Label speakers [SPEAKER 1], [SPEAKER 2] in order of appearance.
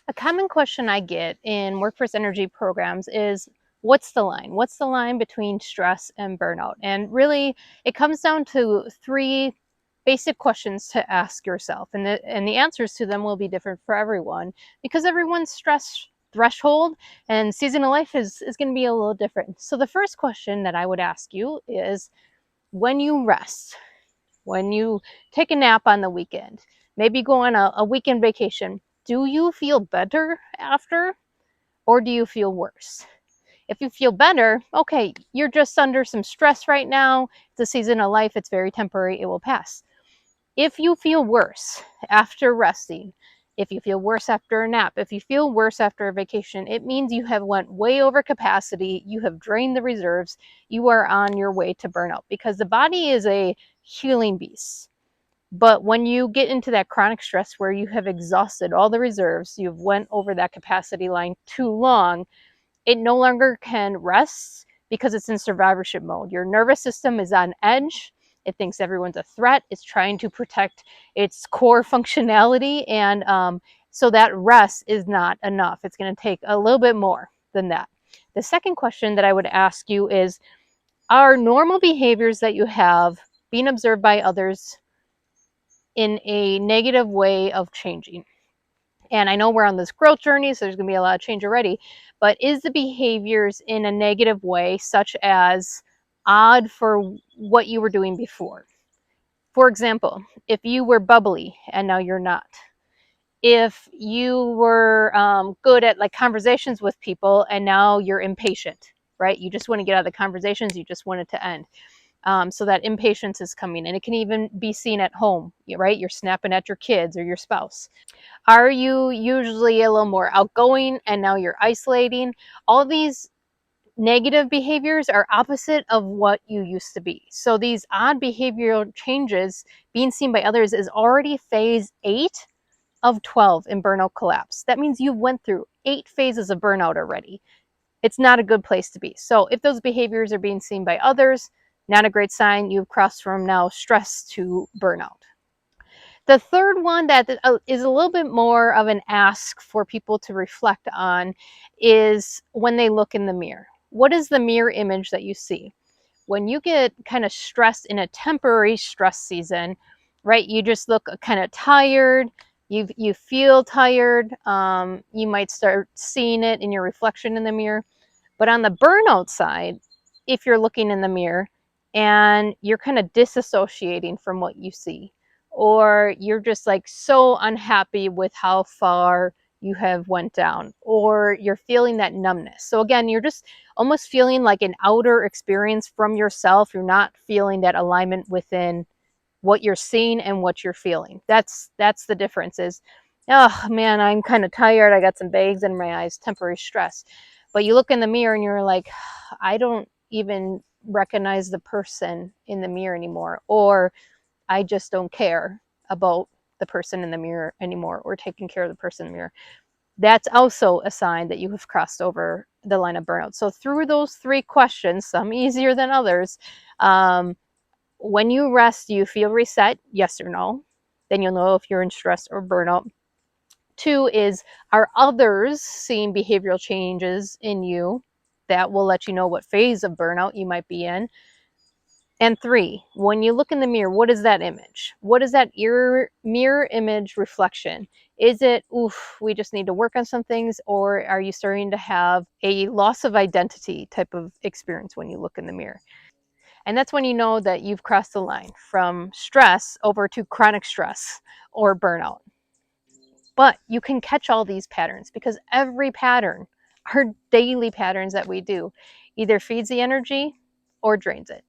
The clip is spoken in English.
[SPEAKER 1] A common question I get in workforce energy programs is, what's the line? What's the line between stress and burnout? And really, it comes down to three basic questions to ask yourself. And the answers to them will be different for everyone because everyone's stress threshold and season of life is going to be a little different. So the first question that I would ask you is, when you rest, when you take a nap on the weekend, maybe go on a weekend vacation, do you feel better after or do you feel worse? If you feel better, okay, you're just under some stress right now. It's a season of life, it's very temporary, it will pass. If you feel worse after resting, if you feel worse after a nap, if you feel worse after a vacation, it means you have went way over capacity, you have drained the reserves, you are on your way to burnout because the body is a healing beast. But when you get into that chronic stress where you have exhausted all the reserves, you've went over that capacity line too long, it no longer can rest because it's in survivorship mode. Your nervous system is on edge. It thinks everyone's a threat. It's trying to protect its core functionality. And so that rest is not enough. It's going to take a little bit more than that. The second question that I would ask you is, are normal behaviors that you have being observed by others in a negative way of changing? And I know we're on this growth journey, so there's going to be a lot of change already, but is the behaviors in a negative way, such as odd for what you were doing before? For example, if you were bubbly and now you're not, if you were good at like conversations with people and now you're impatient, right? You just want to get out of the conversations, you just want it to end. So that impatience is coming, and it can even be seen at home, right? You're snapping at your kids or your spouse. Are you usually a little more outgoing and now you're isolating? All these negative behaviors are opposite of what you used to be. So these odd behavioral changes being seen by others is already phase 8 of 12 in burnout collapse. That means you went through 8 phases of burnout already. It's not a good place to be. So if those behaviors are being seen by others, not a great sign. You've crossed from now stress to burnout. The third one that is a little bit more of an ask for people to reflect on is when they look in the mirror. What is the mirror image that you see? When you get kind of stressed in a temporary stress season, right? You just look kind of tired. You feel tired. You might start seeing it in your reflection in the mirror. But on the burnout side, if you're looking in the mirror and you're kind of disassociating from what you see, or you're just like so unhappy with how far you have went down, or you're feeling that numbness. So again, you're just almost feeling like an outer experience from yourself. You're not feeling that alignment within what you're seeing and what you're feeling. That's the difference is, oh man, I'm kind of tired. I got some bags in my eyes, temporary stress. But you look in the mirror and you're like, I don't even recognize the person in the mirror anymore. Or I just don't care about the person in the mirror anymore, or taking care of the person in the mirror. That's also a sign that you have crossed over the line of burnout. So through those 3 questions, some easier than others, when you rest, do you feel reset? Yes or no? Then you'll know if you're in stress or burnout. 2 is, are others seeing behavioral changes in you? That will let you know what phase of burnout you might be in. And 3, when you look in the mirror, what is that image? What is that mirror image reflection? Is it, oof, we just need to work on some things? Or are you starting to have a loss of identity type of experience when you look in the mirror? And that's when you know that you've crossed the line from stress over to chronic stress or burnout. But you can catch all these patterns because every pattern, our daily patterns that we do, either feeds the energy or drains it.